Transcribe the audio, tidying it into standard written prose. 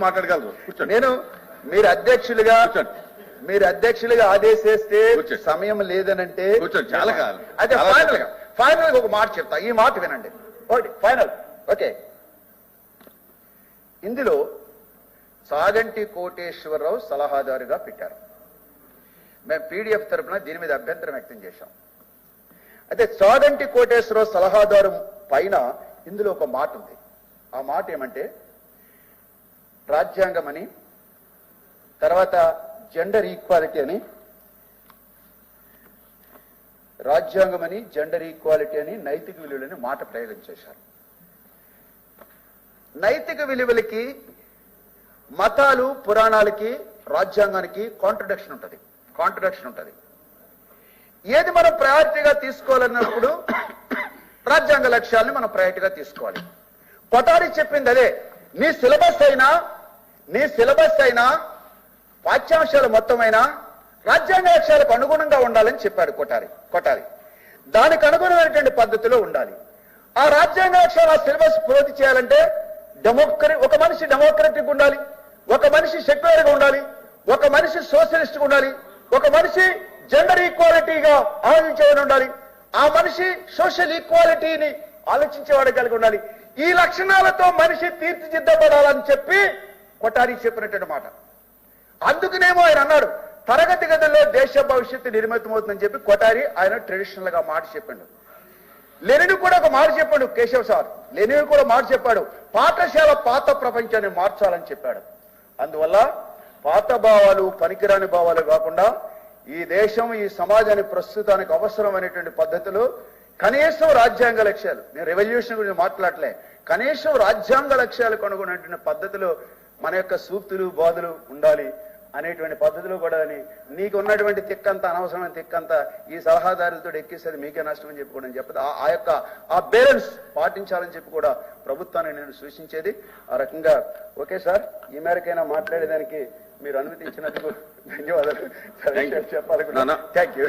మాట్లాడగలరు. నేను మీరు అధ్యక్షులుగా ఆదేశిస్తే సమయం లేదనంటే చాలా కాదు. అదే ఫైనల్ గా ఒక మాట చెప్తా, ఈ మాట వినండి. ఒకటి ఫైనల్. ఓకే, ఇందులో సాగంటి కోటేశ్వరరావు సలహాదారుగా పెట్టారు. మేము పీడిఎఫ్ తరఫున దీని మీద అభ్యంతరం వ్యక్తం చేశాం. అయితే సాగంటి కోటేశ్వరరావు సలహాదారు పైన ఇందులో ఒక మాట ఉంది. ఆ మాట ఏమంటే రాజ్యాంగం అని, తర్వాత జెండర్ ఈక్వాలిటీ అని, రాజ్యాంగం అని, జెండర్ ఈక్వాలిటీ అని, నైతిక విలువలని మాట ప్రయోగం చేశారు. నైతిక విలువలకి, మతాలు, పురాణాలకి, రాజ్యాంగానికి కాంట్రడిక్షన్ ఉంటుంది. ఏది మనం ప్రయారిటీగా తీసుకోవాలన్నప్పుడు రాజ్యాంగ లక్ష్యాలను మనం ప్రయారిటీగా తీసుకోవాలి. కొటారి చెప్పింది అదే. నీ సిలబస్ అయినా పాఠ్యాంశాలు మొత్తమైనా రాజ్యాంగ లక్ష్యాలకు అనుగుణంగా ఉండాలని చెప్పాడు కొటారి. దానికి అనుగుణమైనటువంటి పద్ధతిలో ఉండాలి. ఆ రాజ్యాంగ లక్ష్యాలు ఆ సిలబస్ పూర్తి చేయాలంటే ఒక మనిషి డెమోక్రటిక్ ఉండాలి, ఒక మనిషి సెక్యులర్ గా ఉండాలి, ఒక మనిషి సోషలిస్ట్ ఉండాలి, ఒక మనిషి జెండర్ ఈక్వాలిటీగా ఆలోచించేవాడు ఉండాలి, ఆ మనిషి సోషల్ ఈక్వాలిటీని ఆలోచించేవాడు కలిగి ఉండాలి. ఈ లక్షణాలతో మనిషి తీర్చిదిద్దబడాలని చెప్పి కొటారి చెప్పినటువంటి మాట. అందుకనేమో ఆయన అన్నాడు తరగతి గదుల్లో దేశ భవిష్యత్తు నిర్మితమవుతుందని చెప్పి కొటారి ఆయన ట్రెడిషనల్ గా మాట చెప్పాడు. లెనిన్ కూడా ఒక మాట చెప్పాడు. కేశవ్ సార్ లెనిన్ కూడా మాట చెప్పాడు, పాఠశాల పాత ప్రపంచాన్ని మార్చాలని చెప్పాడు. అందువల్ల పాత భావాలు, పనికిరాని భావాలు కాకుండా ఈ దేశం, ఈ సమాజానికి ప్రస్తుతానికి అవసరమైనటువంటి పద్ధతులు, కనీసం రాజ్యాంగ లక్ష్యాలు, నేను రెవల్యూషన్ గురించి మాట్లాడలే, కనీసం రాజ్యాంగ లక్ష్యాలకు అనుగుణటువంటి పద్ధతులు మన యొక్క సూక్తులు, బోధలు ఉండాలి అనేటువంటి పద్ధతులు కూడా. నీకు ఉన్నటువంటి తిక్కంత, అనవసరమైన తిక్కంత ఈ సలహాదారులతో ఎక్కిస్తుంది, మీకే నష్టం అని చెప్పుకోవడం చెప్పదు. ఆ బ్యాలెన్స్ పాటించాలని చెప్పి కూడా ప్రభుత్వాన్ని నేను సూచించేది. ఆ రకంగా ఓకే సార్, ఈ మేరకైనా మాట్లాడేదానికి మీరు అనుమతి ఇచ్చినందుకు ధన్యవాదాలు చెప్పాలి. Thank you.